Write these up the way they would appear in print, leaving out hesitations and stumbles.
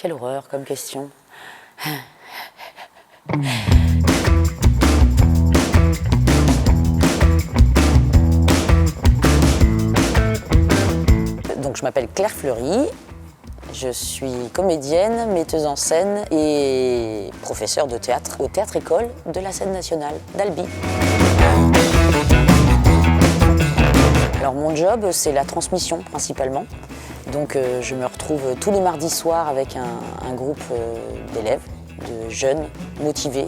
Quelle horreur comme question. Donc je m'appelle Claire Fleury, je suis comédienne, metteuse en scène et professeure de théâtre au Théâtre-École de la Scène nationale d'Albi. Alors mon job, c'est la transmission principalement. Donc je me retrouve tous les mardis soirs avec un groupe d'élèves, de jeunes, motivés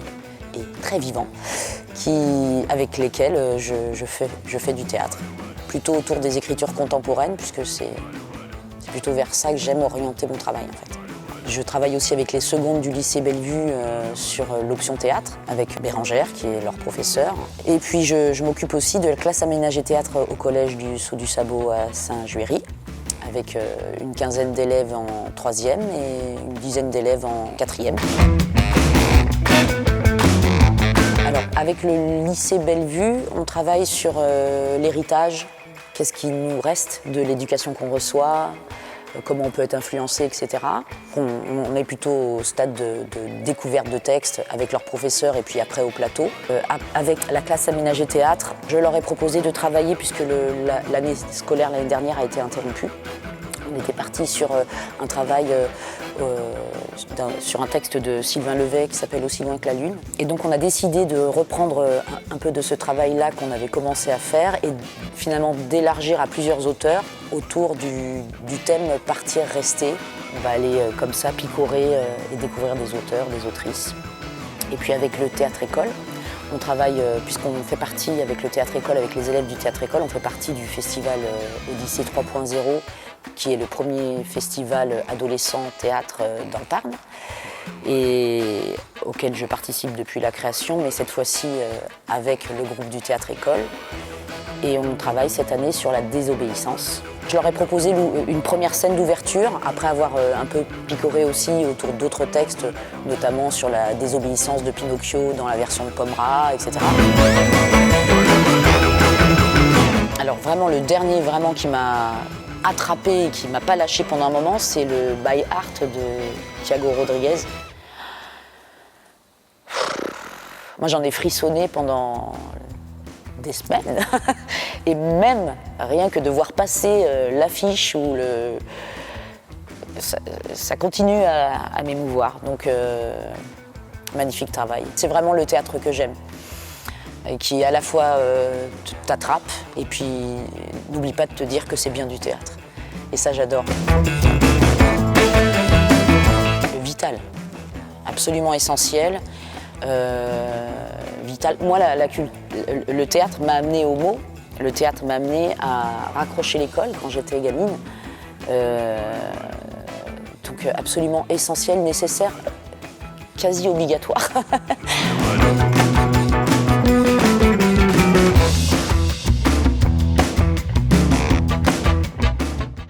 et très vivants, avec lesquels je fais du théâtre. Plutôt autour des écritures contemporaines, puisque c'est plutôt vers ça que j'aime orienter mon travail en fait. Je travaille aussi avec les secondes du lycée Bellevue sur l'option théâtre, avec Bérangère qui est leur professeur. Et puis je m'occupe aussi de la classe aménagée théâtre au collège du Saut du Sabot à Saint-Juéry, avec une quinzaine d'élèves en 3e et une dizaine d'élèves en 4e. Alors, avec le lycée Bellevue, on travaille sur l'héritage, qu'est-ce qui nous reste de l'éducation qu'on reçoit, comment on peut être influencé, etc. On est plutôt au stade de découverte de textes avec leurs professeurs et puis après au plateau. Avec la classe aménagée théâtre, je leur ai proposé de travailler puisque l'année scolaire l'année dernière a été interrompue. On était parti sur un travail sur un texte de Sylvain Levet qui s'appelle Aussi loin que la lune. Et donc on a décidé de reprendre un peu de ce travail-là qu'on avait commencé à faire et finalement d'élargir à plusieurs auteurs autour du thème Partir, rester. On va aller comme ça picorer et découvrir des auteurs, des autrices. Et puis avec le Théâtre-École, on travaille, puisqu'on fait partie avec le Théâtre-École, avec les élèves du Théâtre-École, on fait partie du festival Odyssée 3.0, qui est le premier festival adolescent théâtre dans le Tarn, et auquel je participe depuis la création, mais cette fois-ci avec le groupe du Théâtre-École. Et on travaille cette année sur la désobéissance. Je leur ai proposé une première scène d'ouverture, après avoir un peu picoré aussi autour d'autres textes, notamment sur la désobéissance de Pinocchio dans la version de Pomera, etc. Alors vraiment, le dernier vraiment qui m'a attrapé et qui m'a pas lâché pendant un moment, c'est le By Heart de Thiago Rodriguez. Moi, j'en ai frissonné pendant des semaines. Et même rien que de voir passer l'affiche ou ça continue à m'émouvoir. Donc, magnifique travail. C'est vraiment le théâtre que j'aime, et qui à la fois t'attrape et puis n'oublie pas de te dire que c'est bien du théâtre. Et ça, j'adore. Vital, absolument essentiel. Vital. Moi, le théâtre m'a amené au mot. Le théâtre m'a amené à raccrocher l'école quand j'étais gamine. Donc absolument essentiel, nécessaire, quasi obligatoire.